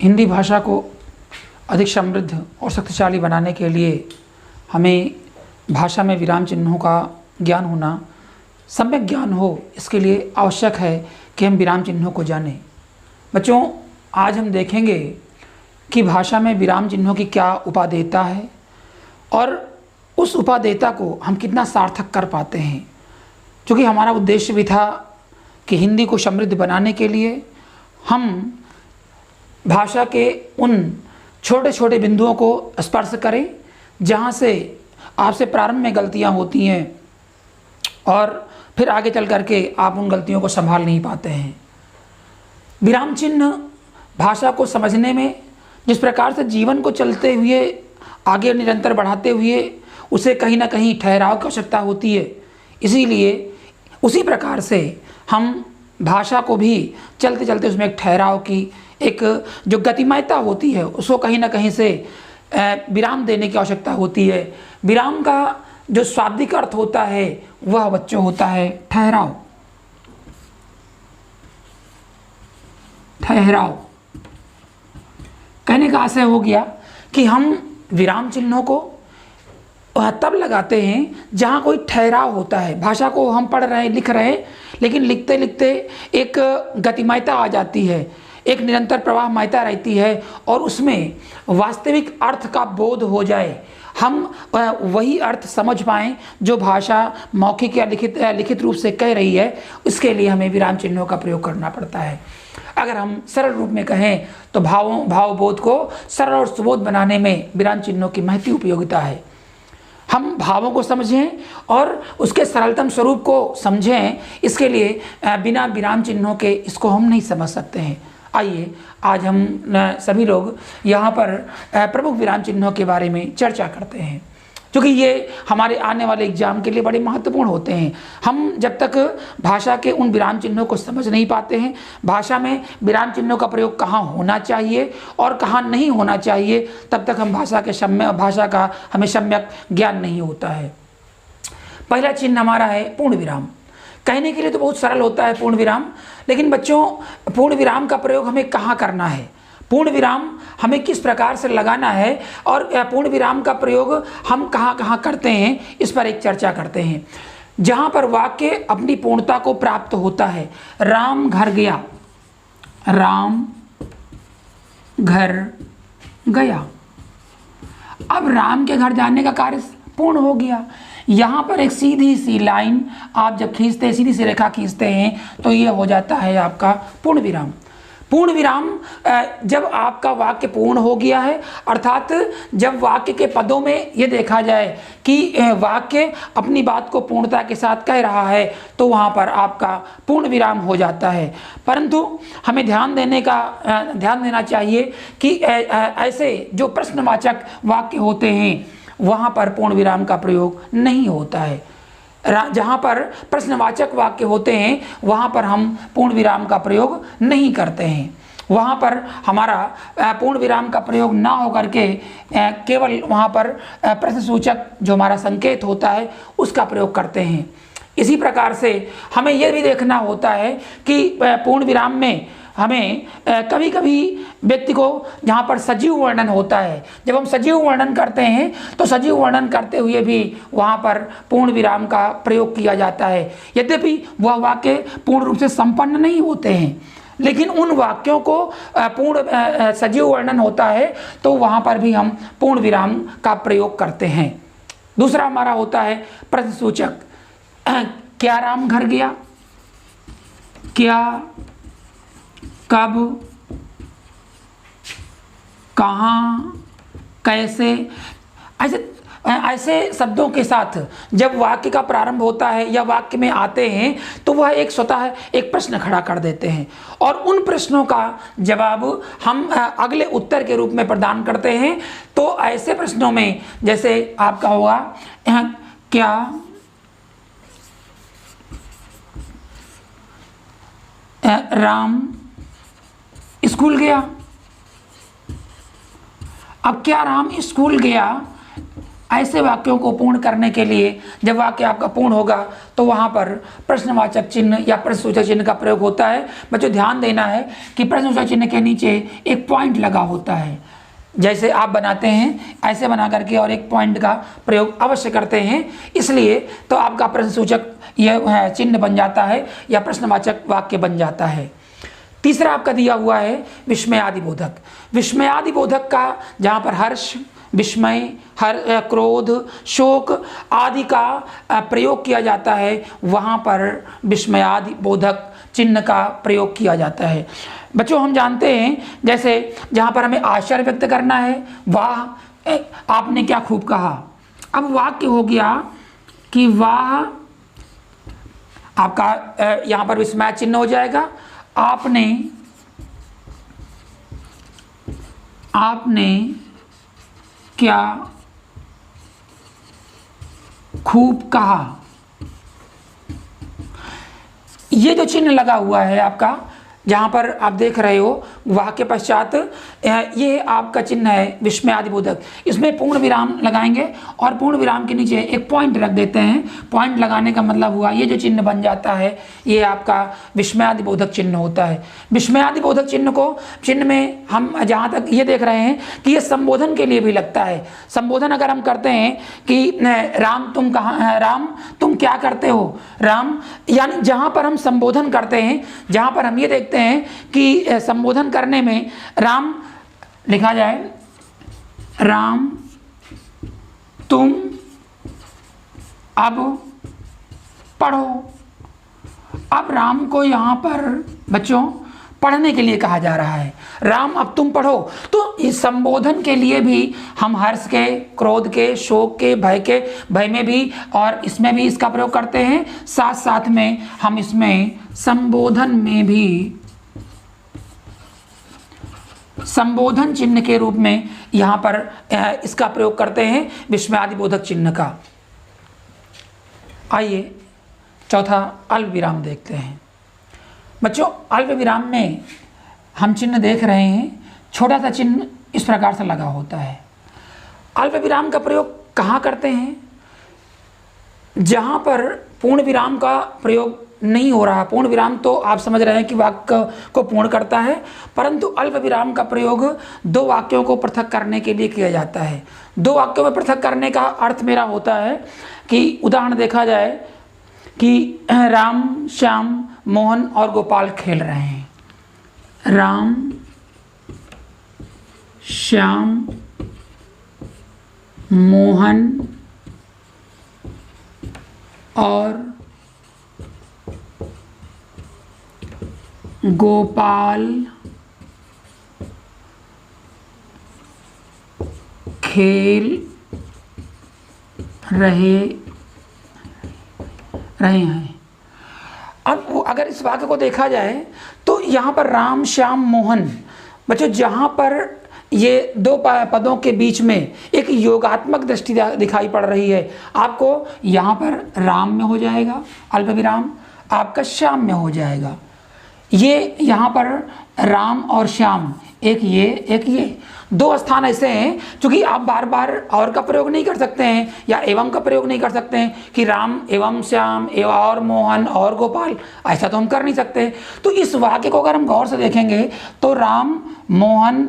हिंदी भाषा को अधिक समृद्ध और शक्तिशाली बनाने के लिए हमें भाषा में विराम चिन्हों का ज्ञान होना, सम्यक ज्ञान हो, इसके लिए आवश्यक है कि हम विराम चिन्हों को जानें। बच्चों, आज हम देखेंगे कि भाषा में विराम चिन्हों की क्या उपादेयता है और उस उपादेयता को हम कितना सार्थक कर पाते हैं। क्योंकि हमारा उद्देश्य भी था कि हिंदी को समृद्ध बनाने के लिए हम भाषा के उन छोटे छोटे बिंदुओं को स्पर्श करें जहाँ से आपसे प्रारंभ में गलतियाँ होती हैं और फिर आगे चल करके आप उन गलतियों को संभाल नहीं पाते हैं। विराम चिन्ह भाषा को समझने में जिस प्रकार से जीवन को चलते हुए आगे निरंतर बढ़ाते हुए उसे कहीं ना कहीं ठहराव की आवश्यकता होती है, इसीलिए उसी प्रकार से हम भाषा को भी चलते चलते उसमें एक ठहराव की एक जो गतिमयता होती है उसको कहीं ना कहीं से विराम देने की आवश्यकता होती है। विराम का जो शाब्दिक अर्थ होता है वह बच्चों होता है ठहराव। ठहराव कहने का आशय हो गया कि हम विराम चिन्हों को तब लगाते हैं जहाँ कोई ठहराव होता है। भाषा को हम पढ़ रहे हैं, लिख रहे हैं, लेकिन लिखते लिखते एक गतिमयता आ जाती है, एक निरंतर प्रवाहमयता रहती है और उसमें वास्तविक अर्थ का बोध हो जाए, हम वही अर्थ समझ पाएँ जो भाषा मौखिक या लिखित रूप से कह रही है। इसके लिए हमें विराम चिन्हों का प्रयोग करना पड़ता है। अगर हम सरल रूप में कहें तो भावबोध को सरल और सुबोध बनाने में विराम चिन्हों की महती उपयोगिता है। हम भावों को समझें और उसके सरलतम स्वरूप को समझें, इसके लिए बिना विराम चिन्हों के इसको हम नहीं समझ सकते हैं। आइए आज हम सभी लोग यहाँ पर प्रमुख विराम चिन्हों के बारे में चर्चा करते हैं, क्योंकि ये हमारे आने वाले एग्जाम के लिए बड़े महत्वपूर्ण होते हैं। हम जब तक भाषा के उन विराम चिन्हों को समझ नहीं पाते हैं, भाषा में विराम चिन्हों का प्रयोग कहाँ होना चाहिए और कहाँ नहीं होना चाहिए, तब तक हम भाषा का हमें सम्यक ज्ञान नहीं होता है। पहला चिन्ह हमारा है पूर्ण विराम। कहने के लिए तो बहुत सरल होता है पूर्ण विराम, लेकिन बच्चों पूर्ण विराम का प्रयोग हमें कहाँ करना है, पूर्ण विराम हमें किस प्रकार से लगाना है और पूर्ण विराम का प्रयोग हम कहाँ कहाँ करते हैं, इस पर एक चर्चा करते हैं। जहाँ पर वाक्य अपनी पूर्णता को प्राप्त होता है, राम घर गया, राम घर गया। अब राम के घर जाने का कार्य पूर्ण हो गया। यहाँ पर एक सीधी सी लाइन आप जब खींचते हैं, सीधी सी रेखा खींचते हैं, तो ये हो जाता है आपका पूर्ण विराम। पूर्ण विराम जब आपका वाक्य पूर्ण हो गया है, अर्थात जब वाक्य के पदों में ये देखा जाए कि वाक्य अपनी बात को पूर्णता के साथ कह रहा है, तो वहाँ पर आपका पूर्ण विराम हो जाता है। परंतु हमें ध्यान देना चाहिए कि ऐसे जो प्रश्नवाचक वाक्य होते हैं वहाँ पर पूर्ण विराम का प्रयोग नहीं होता है। जहाँ पर प्रश्नवाचक वाक्य होते हैं वहाँ पर हम पूर्ण विराम का प्रयोग नहीं करते हैं। वहाँ पर हमारा पूर्ण विराम का प्रयोग ना होकर के केवल वहाँ पर प्रश्नसूचक जो हमारा संकेत होता है उसका प्रयोग करते हैं। इसी प्रकार से हमें यह भी देखना होता है कि पूर्ण विराम में हमें कभी कभी व्यक्ति को जहाँ पर सजीव वर्णन होता है, जब हम सजीव वर्णन करते हैं तो सजीव वर्णन करते हुए भी वहाँ पर पूर्ण विराम का प्रयोग किया जाता है। यद्यपि वह वाक्य पूर्ण रूप से संपन्न नहीं होते हैं, लेकिन उन वाक्यों को पूर्ण सजीव वर्णन होता है तो वहाँ पर भी हम पूर्ण विराम का प्रयोग करते हैं। दूसरा हमारा होता है प्रश्नसूचक। क्या राम घर गया, क्या, कब, कहाँ, कैसे, ऐसे शब्दों के साथ जब वाक्य का प्रारंभ होता है या वाक्य में आते हैं तो वह एक स्वतः एक प्रश्न खड़ा कर देते हैं और उन प्रश्नों का जवाब हम अगले उत्तर के रूप में प्रदान करते हैं। तो ऐसे प्रश्नों में जैसे आपका होगा क्या राम स्कूल गया। अब क्या राम स्कूल गया, ऐसे वाक्यों को पूर्ण करने के लिए जब वाक्य आपका पूर्ण होगा तो वहाँ पर प्रश्नवाचक चिन्ह या प्रश्नसूचक चिन्ह का प्रयोग होता है। बच्चों ध्यान देना है कि प्रश्नसूचक चिन्ह के नीचे एक पॉइंट लगा होता है, जैसे आप बनाते हैं ऐसे बना करके और एक पॉइंट का प्रयोग अवश्य करते हैं, इसलिए तो आपका प्रश्नसूचक यह चिन्ह बन जाता है या प्रश्नवाचक वाक्य बन जाता है। तीसरा आपका दिया हुआ है विस्मयादिबोधक। विस्मयादिबोधक का जहाँ पर हर्ष, विस्मय, क्रोध, शोक आदि का प्रयोग किया जाता है, वहाँ पर विस्मयादिबोधक चिन्ह का प्रयोग किया जाता है। बच्चों हम जानते हैं जैसे जहाँ पर हमें आश्चर्य व्यक्त करना है, वाह आपने क्या खूब कहा। अब वाक्य हो गया कि वाह, आपका यहाँ पर विस्मय चिन्ह हो जाएगा। आपने क्या खूब कहा। ये जो चिन्ह लगा हुआ है आपका, जहाँ पर आप देख रहे हो वाह के पश्चात ये आपका चिन्ह है विस्मयादिबोधक। इसमें पूर्ण विराम लगाएंगे और पूर्ण विराम के नीचे एक पॉइंट रख देते हैं। पॉइंट लगाने का मतलब हुआ ये जो चिन्ह बन जाता है ये आपका विस्मयादिबोधक चिन्ह होता है। विस्मयादिबोधक चिन्ह में हम जहाँ तक ये देख रहे हैं कि ये संबोधन के लिए भी लगता है। संबोधन अगर हम करते हैं कि राम तुम कहाँ, राम तुम क्या करते हो, राम, यानी जहाँ पर हम संबोधन करते हैं, जहाँ पर हम ये देखते हैं कि संबोधन करने में राम लिखा जाए, राम तुम अब पढ़ो। अब राम को यहाँ पर बच्चों पढ़ने के लिए कहा जा रहा है, राम अब तुम पढ़ो। तो इस संबोधन के लिए भी हम हर्ष के, क्रोध के, शोक के, भय में भी और इसमें भी इसका प्रयोग करते हैं। साथ साथ में हम इसमें संबोधन में भी संबोधन चिन्ह के रूप में यहाँ पर इसका प्रयोग करते हैं विस्मयादिबोधक चिन्ह का। आइए चौथा अल्प विराम देखते हैं। बच्चों अल्प विराम में हम चिन्ह देख रहे हैं, छोटा सा चिन्ह इस प्रकार से लगा होता है। अल्प विराम का प्रयोग कहाँ करते हैं? जहाँ पर पूर्ण विराम का प्रयोग नहीं हो रहा। पूर्ण विराम तो आप समझ रहे हैं कि वाक्य को पूर्ण करता है, परंतु अल्प विराम का प्रयोग दो वाक्यों को पृथक करने के लिए किया जाता है। दो वाक्यों में पृथक करने का अर्थ मेरा होता है कि उदाहरण देखा जाए कि राम, श्याम, मोहन और गोपाल खेल रहे हैं। राम, श्याम, मोहन और गोपाल खेल रहे हैं। अब अगर इस वाक्य को देखा जाए तो यहाँ पर राम, श्याम, मोहन, बच्चों जहाँ पर ये दो पदों के बीच में एक योगात्मक दृष्टि दिखाई पड़ रही है, आपको यहाँ पर राम में हो जाएगा अल्प विराम, आपका श्याम में हो जाएगा। ये यहाँ पर राम और श्याम, एक ये दो स्थान ऐसे हैं क्योंकि आप बार बार और का प्रयोग नहीं कर सकते हैं या एवं का प्रयोग नहीं कर सकते हैं कि राम एवं श्याम एवं और मोहन और गोपाल, ऐसा तो हम कर नहीं सकते। तो इस वाक्य को अगर हम गौर से देखेंगे तो राम, मोहन,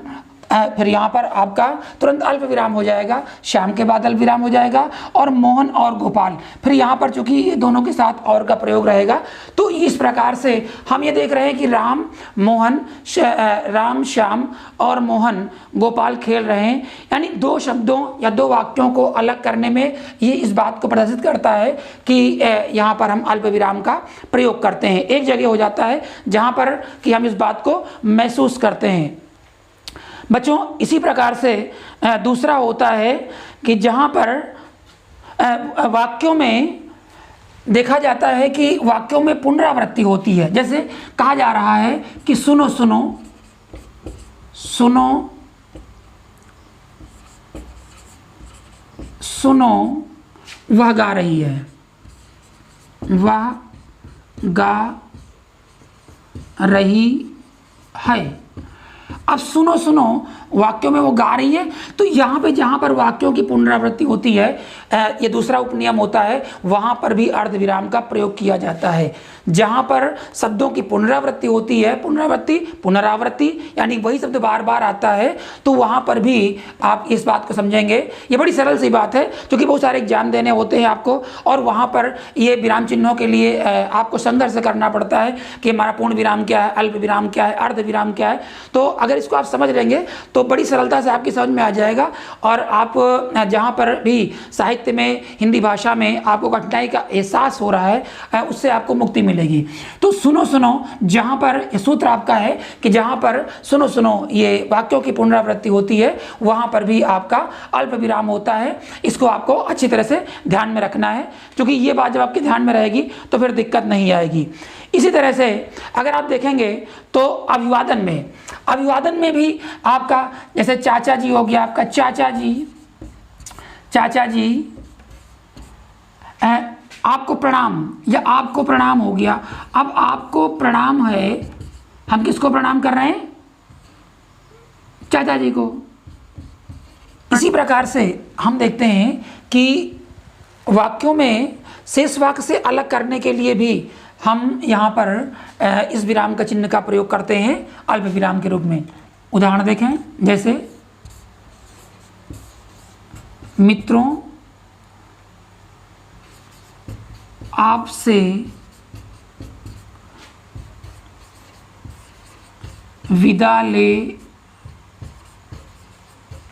फिर यहाँ पर आपका तुरंत अल्प विराम हो जाएगा, श्याम के बाद अल्प विराम हो जाएगा और मोहन और गोपाल, फिर यहाँ पर चूंकि ये दोनों के साथ और का प्रयोग रहेगा। तो इस प्रकार से हम ये देख रहे हैं कि राम, श्याम और मोहन, गोपाल खेल रहे हैं। यानी दो शब्दों या दो वाक्यों को अलग करने में ये इस बात को प्रदर्शित करता है कि यहाँ पर हम अल्प विराम का प्रयोग करते हैं। एक जगह हो जाता है जहाँ पर कि हम इस बात को महसूस करते हैं। बच्चों इसी प्रकार से दूसरा होता है कि जहाँ पर वाक्यों में देखा जाता है कि वाक्यों में पुनरावृत्ति होती है। जैसे कहा जा रहा है कि सुनो सुनो सुनो सुनो, वह गा रही है, वह गा रही है। अब सुनो सुनो वाक्यों में वो गा रही है, तो यहाँ पे जहाँ पर वाक्यों की पुनरावृत्ति होती है, ये दूसरा उपनियम होता है, वहाँ पर भी अर्धविराम का प्रयोग किया जाता है। जहाँ पर शब्दों की पुनरावृत्ति होती है, पुनरावृत्ति यानी वही शब्द बार बार आता है, तो वहाँ पर भी आप इस बात को समझेंगे। ये बड़ी सरल सी बात है, क्योंकि बहुत सारे एग्जाम देने होते हैं आपको, और वहाँ पर ये विराम चिन्हों के लिए आपको संघर्ष करना पड़ता है कि हमारा पूर्ण विराम क्या है, अल्प विराम क्या है, अर्ध विराम क्या है। तो अगर इसको आप समझ लेंगे तो बड़ी सरलता से आपकी समझ में आ जाएगा, और आप जहाँ पर भी साहित्य में, हिंदी भाषा में आपको कठिनाई का एहसास हो रहा है, उससे आपको मुक्ति मिलेगी। तो सुनो सुनो, जहाँ पर सूत्र आपका है कि जहाँ पर सुनो सुनो ये वाक्यों की पुनरावृत्ति होती है, वहाँ पर भी आपका अल्प विराम होता है। इसको आपको अच्छी तरह से ध्यान में रखना है, क्योंकि ये बात जब आपके ध्यान में रहेगी तो फिर दिक्कत नहीं आएगी। इसी तरह से अगर आप देखेंगे तो अभिवादन में भी आपका, जैसे चाचा जी हो गया, आपका चाचा जी आपको प्रणाम, या आपको प्रणाम हो गया। अब आपको प्रणाम है, हम किसको प्रणाम कर रहे हैं? चाचा जी को। इसी प्रकार से हम देखते हैं कि वाक्यों में शेष वाक्य से अलग करने के लिए भी हम यहाँ पर इस विराम का चिन्ह का प्रयोग करते हैं अल्प विराम के रूप में। उदाहरण देखें, जैसे मित्रों आपसे विदा ले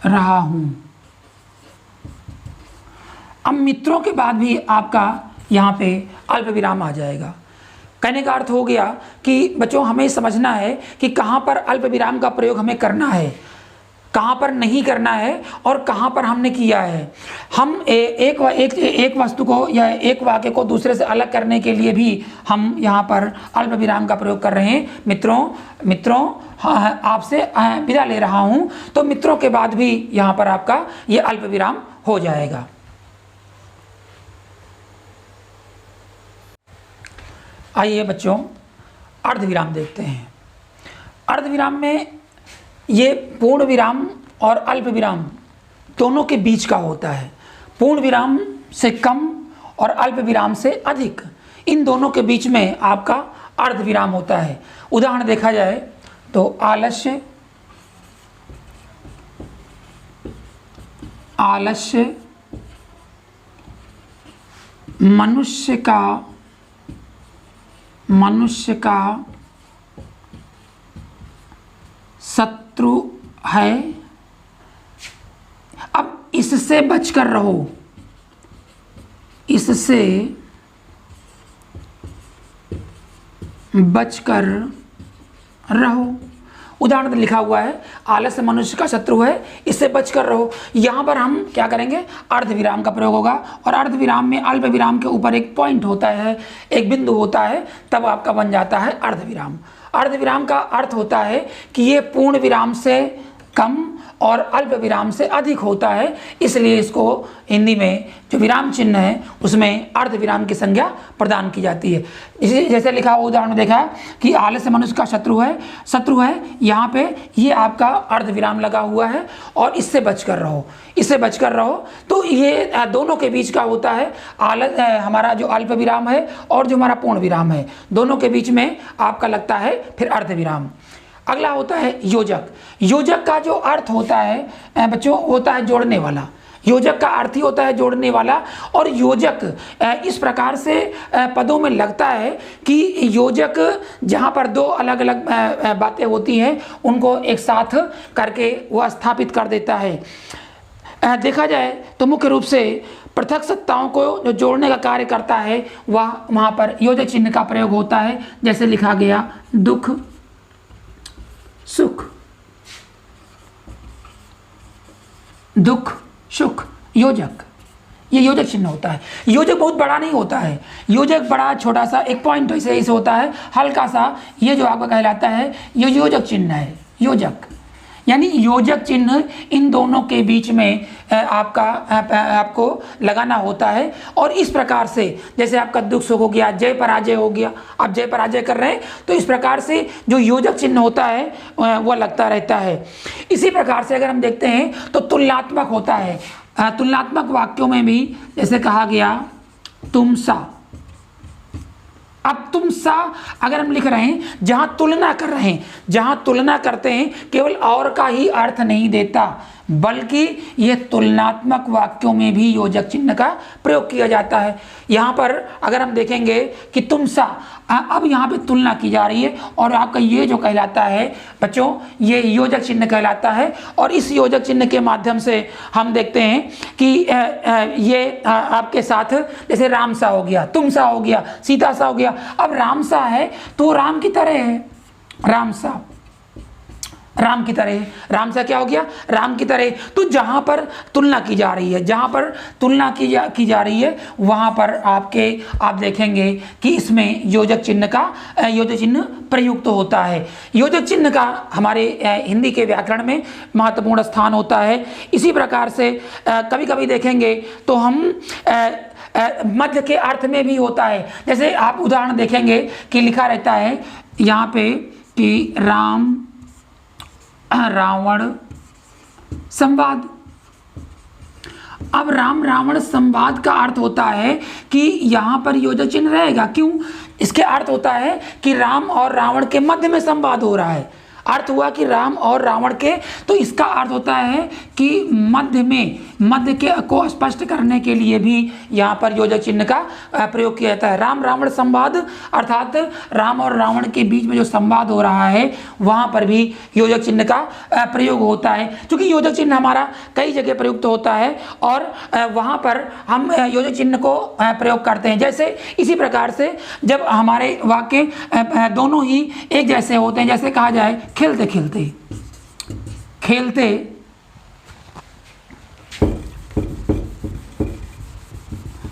रहा हूं। अब मित्रों के बाद भी आपका यहाँ पे अल्प विराम आ जाएगा। कहने का अर्थ हो गया कि बच्चों हमें समझना है कि कहाँ पर अल्प विराम का प्रयोग हमें करना है, कहाँ पर नहीं करना है, और कहाँ पर हमने किया है। हम एक वस्तु को या एक वाक्य को दूसरे से अलग करने के लिए भी हम यहाँ पर अल्प विराम का प्रयोग कर रहे हैं। मित्रों हाँ, आपसे विदा ले रहा हूँ, तो मित्रों के बाद भी यहाँ पर आपका ये अल्प विराम हो जाएगा। आइए बच्चों अर्धविराम देखते हैं। अर्धविराम में ये पूर्ण विराम और अल्प विराम दोनों के बीच का होता है। पूर्ण विराम से कम और अल्प विराम से अधिक, इन दोनों के बीच में आपका अर्धविराम होता है। उदाहरण देखा जाए तो आलस्य मनुष्य का शत्रु है। अब इससे बचकर रहो, इससे बचकर रहो। उदाहरण लिखा हुआ है आलस्य मनुष्य का शत्रु है, इससे बचकर रहो। यहाँ पर हम क्या करेंगे? अर्धविराम का प्रयोग होगा, और अर्धविराम में अल्प विराम के ऊपर एक पॉइंट होता है, एक बिंदु होता है, तब आपका बन जाता है अर्धविराम। अर्धविराम का अर्थ होता है कि ये पूर्ण विराम से कम और अल्प विराम से अधिक होता है, इसलिए इसको हिंदी में जो विराम चिन्ह है उसमें अर्धविराम की संज्ञा प्रदान की जाती है। इसी जैसे लिखा हुआ उदाहरण देखा कि आलस्य मनुष्य का शत्रु है, यहाँ पे ये आपका अर्धविराम लगा हुआ है, और इससे बचकर रहो। तो ये दोनों के बीच का होता है हमारा जो अल्प विराम है और जो हमारा पूर्ण विराम है, दोनों के बीच में आपका लगता है फिर अर्धविराम। अगला होता है योजक का जो अर्थ होता है बच्चों होता है जोड़ने वाला। योजक का अर्थ ही होता है जोड़ने वाला, और योजक इस प्रकार से पदों में लगता है कि योजक जहाँ पर दो अलग अलग बातें होती हैं उनको एक साथ करके वह स्थापित कर देता है। देखा जाए तो मुख्य रूप से पृथक सत्ताओं को जो जोड़ने का कार्य करता है वह वहाँ पर योजक चिन्ह का प्रयोग होता है। जैसे लिखा गया दुख सुख, योजक, ये योजक चिन्ह होता है। योजक बहुत बड़ा नहीं होता है, योजक बड़ा छोटा सा एक पॉइंट ऐसे होता है, हल्का सा, ये जो आपका कहलाता है ये योजक चिन्ह है। योजक यानी योजक चिन्ह इन दोनों के बीच में आपको लगाना होता है। और इस प्रकार से जैसे आपका दुख सुख हो गया, जय पराजय हो गया, आप जय पराजय कर रहे हैं तो इस प्रकार से जो योजक चिन्ह होता है वह लगता रहता है। इसी प्रकार से अगर हम देखते हैं तो तुलनात्मक होता है। तुलनात्मक वाक्यों में भी जैसे कहा गया तुम सा, अब तुम सा अगर हम लिख रहे हैं, जहां तुलना कर रहे हैं, जहां तुलना करते हैं, केवल और का ही अर्थ नहीं देता, बल्कि यह तुलनात्मक वाक्यों में भी योजक चिन्ह का प्रयोग किया जाता है। यहाँ पर अगर हम देखेंगे कि तुम सा, अब यहाँ पे तुलना की जा रही है और आपका ये जो कहलाता है बच्चों, ये योजक चिन्ह कहलाता है। और इस योजक चिन्ह के माध्यम से हम देखते हैं कि ये आपके साथ जैसे राम सा हो गया, तुम सा हो गया, सीता सा हो गया। अब राम सा है तो राम की तरह है, राम सा, राम की तरह, राम सा क्या हो गया, राम की तरह। तो जहां पर तुलना की जा रही है, जहां पर तुलना की जा रही है, वहां पर आप देखेंगे कि इसमें योजक चिन्ह प्रयुक्त होता है। योजक चिन्ह का हमारे हिंदी के व्याकरण में महत्वपूर्ण स्थान होता है। इसी प्रकार से कभी कभी देखेंगे तो हम मध्य के अर्थ में भी होता है। जैसे आप उदाहरण देखेंगे कि लिखा रहता है यहाँ पे कि राम रावण संवाद। अब राम रावण संवाद का अर्थ होता है कि यहां पर योजक चिन्ह रहेगा। क्यों? इसके अर्थ होता है कि राम और रावण के मध्य में संवाद हो रहा है। अर्थ हुआ कि राम और रावण के, तो इसका अर्थ होता है कि मध्य के को स्पष्ट करने के लिए भी यहाँ पर योजक चिन्ह का प्रयोग किया जाता है। राम रावण संवाद अर्थात राम और रावण के बीच में जो संवाद हो रहा है वहाँ पर भी योजक चिन्ह का प्रयोग होता है। क्योंकि योजक चिन्ह हमारा कई जगह प्रयुक्त होता है और वहाँ पर हम योजक चिन्ह को प्रयोग करते हैं। जैसे इसी प्रकार से जब हमारे वाक्य दोनों ही एक जैसे होते हैं, जैसे कहा जाए खेलते खेलते, खेलते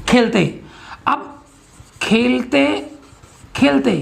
खेलते। अब खेलते खेलते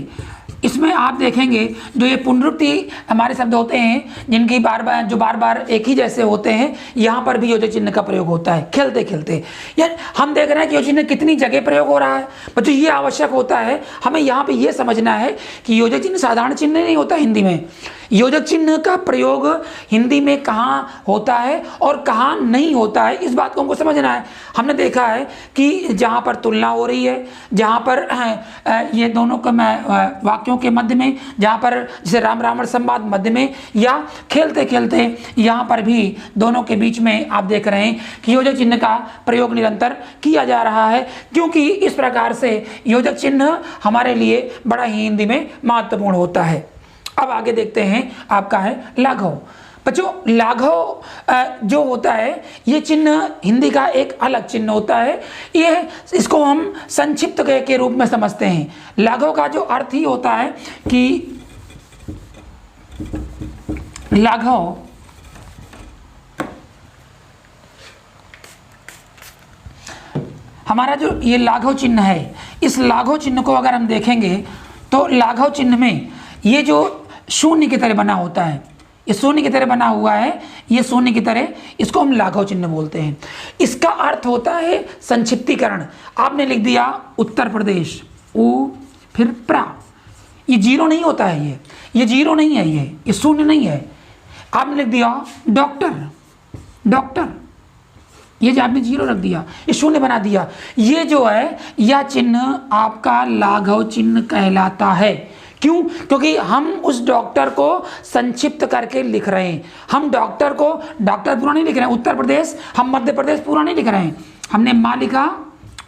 इसमें आप देखेंगे जो ये पुनरुक्ति हमारे शब्द होते हैं जिनकी बार बार एक ही जैसे होते हैं, यहाँ पर भी योजक चिन्ह का प्रयोग होता है। खेलते खेलते यार हम देख रहे हैं कि योजक चिन्ह कितनी जगह प्रयोग हो रहा है। बच्चों ये आवश्यक होता है हमें यहाँ पे ये समझना है कि योजक चिन्ह साधारण चिन्ह नहीं होता हिंदी में। योजक चिन्ह का प्रयोग हिंदी में कहाँ होता है और कहाँ नहीं होता है, इस बात को हमको समझना है। हमने देखा है कि जहाँ पर तुलना हो रही है, जहाँ पर ये दोनों का वाक्यों के मध्य में, जहाँ पर जैसे राम रावण संवाद मध्य में, या खेलते खेलते यहाँ पर भी दोनों के बीच में आप देख रहे हैं कि योजक चिन्ह का प्रयोग निरंतर किया जा रहा है। क्योंकि इस प्रकार से योजक चिन्ह हमारे लिए बड़ा ही हिंदी में महत्वपूर्ण होता है। अब आगे देखते हैं आपका है लाघव। बच्चों लाघव जो होता है ये चिन्ह हिंदी का एक अलग चिन्ह होता है। ये इसको हम संक्षिप्त के रूप में समझते हैं। लाघव का जो अर्थ ही होता है कि लाघव हमारा जो ये लाघव चिन्ह है, इस लाघव चिन्ह को अगर हम देखेंगे तो लाघव चिन्ह में ये जो शून्य की तरह बना होता है, ये शून्य की तरह बना हुआ है, ये शून्य की तरह, इसको हम लाघव चिन्ह बोलते हैं। इसका अर्थ होता है संक्षिप्तीकरण। आपने लिख दिया उत्तर प्रदेश, उ फिर प्रा, ये जीरो नहीं होता है, ये जीरो नहीं है, ये शून्य नहीं है। आपने लिख दिया डॉक्टर, डॉक्टर, ये जो आपने जीरो रख दिया, ये शून्य बना दिया, ये जो है यह चिन्ह आपका लाघव चिन्ह कहलाता है। क्यों? क्योंकि हम उस डॉक्टर को संक्षिप्त करके लिख रहे हैं। हम डॉक्टर को डॉक्टर पूरा नहीं लिख रहे हैं, उत्तर प्रदेश हम मध्य प्रदेश पूरा नहीं लिख रहे हैं। हमने माँ लिखा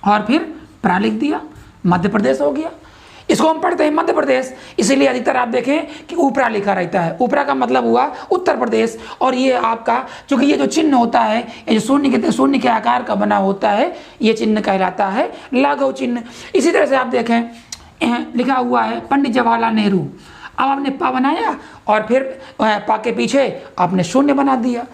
और फिर प्रा लिख दिया, मध्य प्रदेश हो गया। इसको हम पढ़ते हैं मध्य प्रदेश, इसीलिए अधिकतर आप देखें कि ऊपरा लिखा रहता है। ऊपरा का मतलब हुआ उत्तर प्रदेश। और ये आपका चूंकि ये जो चिन्ह होता है, ये जो शून्य के आकार का बना होता है, ये चिन्ह कहलाता है लाघव चिन्ह। इसी तरह से आप देखें लिखा हुआ है पंडित जवाहरलाल नेहरू। अब आपने पा बनाया और फिर पा के पीछे आपने शून्य बना दिया।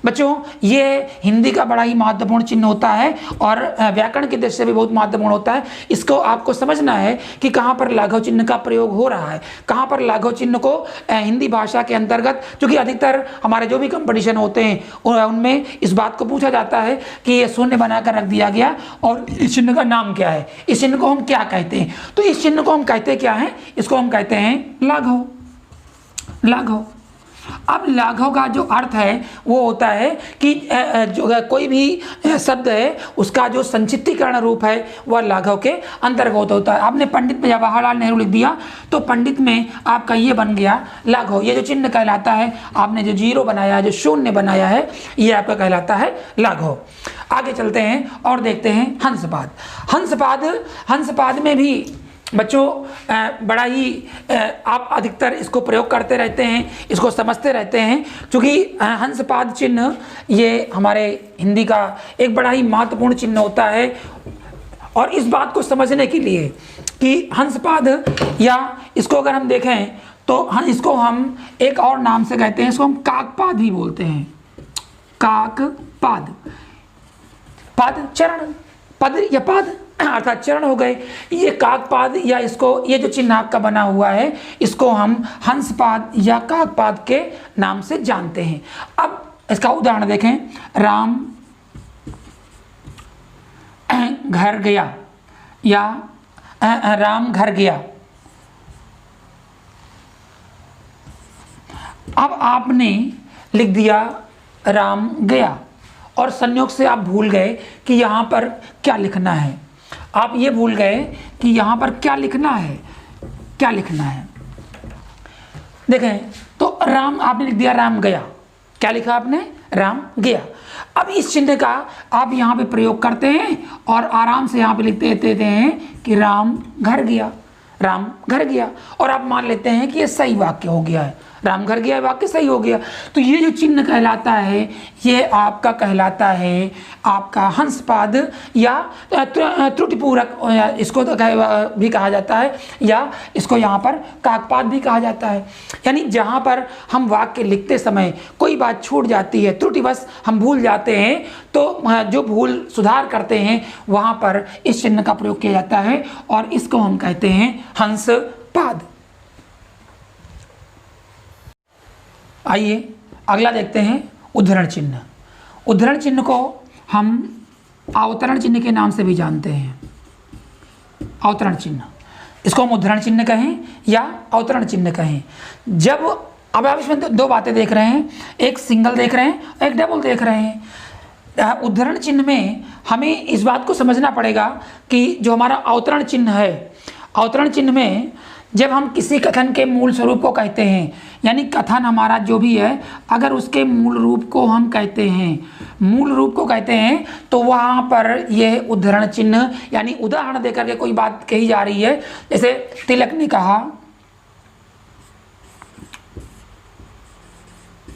बच्चों ये हिंदी का बड़ा ही महत्वपूर्ण चिन्ह होता है और व्याकरण की दृष्टि से भी बहुत महत्वपूर्ण होता है। इसको आपको समझना है कि कहाँ पर लाघव चिन्ह का प्रयोग हो रहा है, कहाँ पर लाघव चिन्ह को हिंदी भाषा के अंतर्गत, क्योंकि अधिकतर हमारे जो भी कंपटीशन होते हैं उनमें इस बात को पूछा जाता है कि ये शून्य बनाकर रख दिया गया और इस चिन्ह का नाम क्या है, इस चिन्ह को हम क्या कहते हैं। तो इस चिन्ह को हम कहते क्या हैं, इसको हम कहते हैं लाघव। लाघव, अब लाघव का जो अर्थ है वो होता है कि जो कोई भी शब्द है उसका जो संक्षिप्तीकरण रूप है वह लाघव के अंतर्गत होता है। आपने पंडित में जवाहरलाल नेहरू लिख दिया तो पंडित में आपका ये बन गया लाघव। ये जो चिन्ह कहलाता है, आपने जो जीरो बनाया है, जो शून्य बनाया है, ये आपका कहलाता है लाघव। आगे चलते हैं और देखते हैं हंसपाद। हंसपाद में भी बच्चों बड़ा ही आप अधिकतर इसको प्रयोग करते रहते हैं, इसको समझते रहते हैं, क्योंकि हंसपाद चिन्ह ये हमारे हिंदी का एक बड़ा ही महत्वपूर्ण चिन्ह होता है। और इस बात को समझने के लिए कि हंसपाद, या इसको अगर हम देखें तो इसको हम एक और नाम से कहते हैं, इसको हम काकपाद भी बोलते हैं। काकपाद, पाद चरण, पद या पाद अर्थात चरण हो गए। ये काकपाद या इसको, ये जो चिन्ह आपका बना हुआ है, इसको हम हंसपाद या काकपाद के नाम से जानते हैं। अब इसका उदाहरण देखें, राम घर गया या राम घर गया। अब आपने लिख दिया राम गया और संयोग से आप भूल गए कि यहाँ पर क्या लिखना है। आप ये भूल गए कि यहाँ पर क्या लिखना है, क्या लिखना है। देखें तो राम आपने लिख दिया राम गया, क्या लिखा आपने, राम गया। अब इस चिन्ह का आप यहाँ पे प्रयोग करते हैं और आराम से यहाँ पे लिखते देते हैं कि राम घर गया, राम घर गया, और आप मान लेते हैं कि ये सही वाक्य हो गया है, राम घर गया वाक्य सही हो गया। तो ये जो चिन्ह कहलाता है ये आपका कहलाता है आपका हंसपाद या त्रुटिपूरक, इसको तो भी कहा जाता है, या इसको यहाँ पर काकपाद भी कहा जाता है। यानी जहाँ पर हम वाक्य लिखते समय कोई बात छूट जाती है, त्रुटिवश हम भूल जाते हैं, तो जो भूल सुधार करते हैं वहाँ पर इस चिन्ह का प्रयोग किया जाता है और इसको हम कहते हैं हंसपाद। आइए अगला देखते हैं उद्धरण चिन्ह। उद्धरण चिन्ह को हम अवतरण चिन्ह के नाम से भी जानते हैं। अवतरण चिन्ह, इसको हम उद्धरण चिन्ह कहें या अवतरण चिन्ह कहें। जब अब आप इसमें दो बातें देख रहे हैं, एक सिंगल देख रहे हैं, एक डबल देख रहे हैं। उद्धरण चिन्ह में हमें इस बात को समझना पड़ेगा कि जो हमारा अवतरण चिन्ह है, अवतरण चिन्ह में जब हम किसी कथन के मूल स्वरूप को कहते हैं, यानी कथन हमारा जो भी है अगर उसके मूल रूप को हम कहते हैं, मूल रूप को कहते हैं, तो वहाँ पर यह उद्धरण चिन्ह, यानी उदाहरण देकर के कोई बात कही जा रही है। जैसे तिलक ने कहा,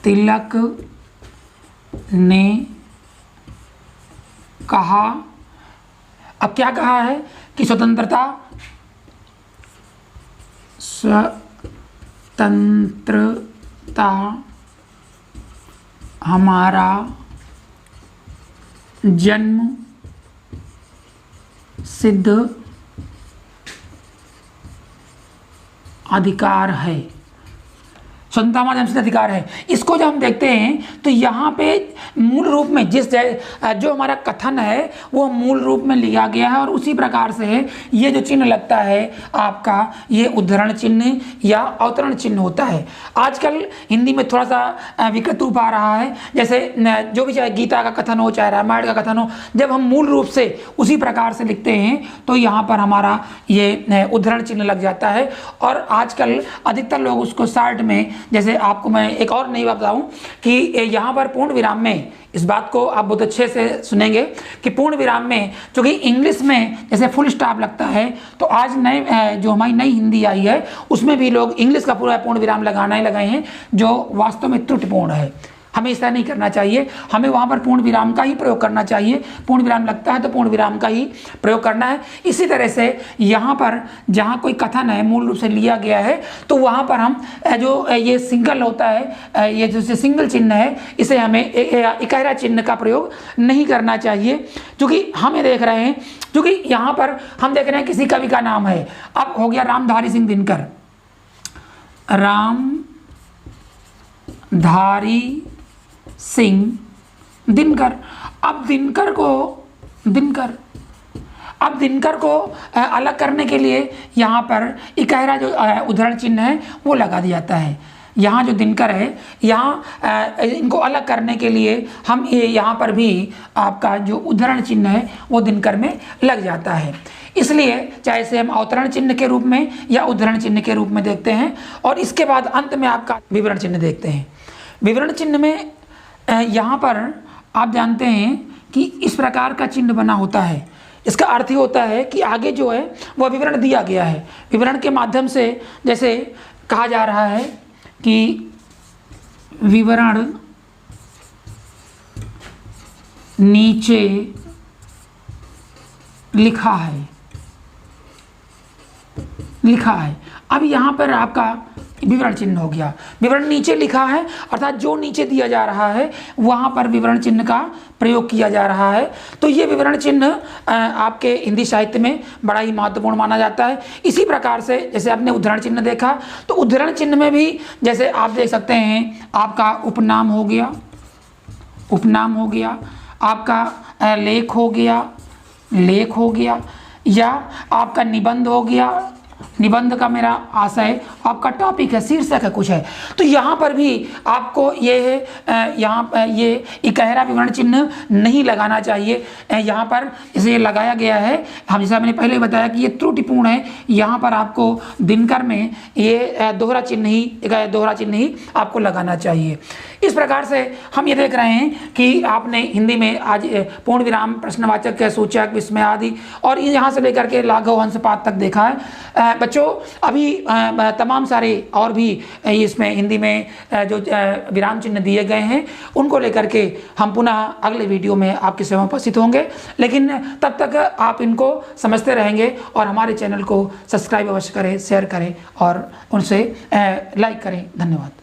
तिलक ने कहा, अब क्या कहा है कि स्वतंत्रता, स्वतंत्रता हमारा जन्म सिद्ध अधिकार है, स्वतंत्रता हमारा जन्मसिद्ध अधिकार है। इसको जब हम देखते हैं तो यहाँ पे मूल रूप में जो हमारा कथन है वो मूल रूप में लिया गया है और उसी प्रकार से ये जो चिन्ह लगता है आपका, ये उद्धरण चिन्ह या अवतरण चिन्ह होता है। आजकल हिंदी में थोड़ा सा विकृत रूप आ रहा है, जैसे जो भी चाहे गीता का कथन हो चाहे रामायण का कथन हो, जब हम मूल रूप से उसी प्रकार से लिखते हैं तो यहाँ पर हमारा ये उद्धरण चिन्ह लग जाता है। और आजकल अधिकतर लोग उसको शॉर्ट में, जैसे आपको मैं एक और नई बात बताऊं कि यहाँ पर पूर्ण विराम में, इस बात को आप बहुत अच्छे से सुनेंगे कि पूर्ण विराम में, क्योंकि इंग्लिश में जैसे फुल स्टॉप लगता है, तो आज नए जो हमारी नई हिंदी आई है उसमें भी लोग इंग्लिश का पूरा पूर्ण विराम लगाना ही लगाए हैं, जो वास्तव में त्रुटिपूर्ण है। हमें ऐसा नहीं करना चाहिए, हमें वहाँ पर पूर्ण विराम का ही प्रयोग करना चाहिए। पूर्ण विराम लगता है तो पूर्ण विराम का ही प्रयोग करना है। इसी तरह से यहाँ पर जहाँ कोई कथन है मूल रूप से लिया गया है तो वहाँ पर हम जो ये सिंगल होता है, ये जो सिंगल चिन्ह है, इसे हमें इकहरा चिन्ह का प्रयोग नहीं करना चाहिए। क्योंकि हमें देख रहे हैं, क्योंकि यहाँ पर हम देख रहे हैं किसी कवि का नाम है। अब हो गया रामधारी सिंह दिनकर, रामधारी सिंह दिनकर। अब दिनकर को अलग करने के लिए यहाँ पर इकहरा जो उद्धरण चिन्ह है वो लगा दिया जाता है। यहाँ जो दिनकर है, यहाँ इनको अलग करने के लिए हम यहाँ पर भी आपका जो उद्धरण चिन्ह है वो दिनकर में लग जाता है। इसलिए चाहे से हम अवतरण चिन्ह के रूप में या उद्धरण चिन्ह के रूप में देखते हैं। और इसके बाद अंत में आपका विवरण चिन्ह देखते हैं। विवरण चिन्ह में यहाँ पर आप जानते हैं कि इस प्रकार का चिन्ह बना होता है। इसका अर्थ ही होता है कि आगे जो है वह विवरण दिया गया है। विवरण के माध्यम से जैसे कहा जा रहा है कि विवरण नीचे लिखा है। अब यहाँ पर आपका विवरण चिन्ह हो गया। विवरण नीचे लिखा है अर्थात जो नीचे दिया जा रहा है वहाँ पर विवरण चिन्ह का प्रयोग किया जा रहा है। तो ये विवरण चिन्ह आपके हिंदी साहित्य में बड़ा ही महत्वपूर्ण माना जाता है। इसी प्रकार से जैसे आपने उद्धरण चिन्ह देखा तो उद्धरण चिन्ह में भी जैसे आप देख सकते हैं आपका उपनाम हो गया, आपका लेख हो गया, या आपका निबंध हो गया। निबंध का मेरा आशय आपका टॉपिक है, शीर्षक है, कुछ है। तो यहाँ पर भी आपको ये है, यहाँ ये इकहरा विवरण चिन्ह नहीं लगाना चाहिए। यहाँ पर इसे लगाया गया है, हम जैसा मैंने पहले बताया कि ये त्रुटिपूर्ण है। यहाँ पर आपको दिनकर में ये दोहरा चिन्ह ही आपको लगाना चाहिए। इस प्रकार से हम ये देख रहे हैं कि आपने हिंदी में आज पूर्ण विराम, प्रश्नवाचक, सूचक, विस्मय आदि और यहाँ से लेकर के लाघव, अंशपात तक देखा है। बच्चों अभी तमाम सारे और भी इसमें हिंदी में जो विराम चिन्ह दिए गए हैं उनको लेकर के हम पुनः अगले वीडियो में आपकी सेवा में उपस्थित होंगे। लेकिन तब तक आप इनको समझते रहेंगे और हमारे चैनल को सब्सक्राइब अवश्य करें, शेयर करें और उनसे लाइक करें। धन्यवाद।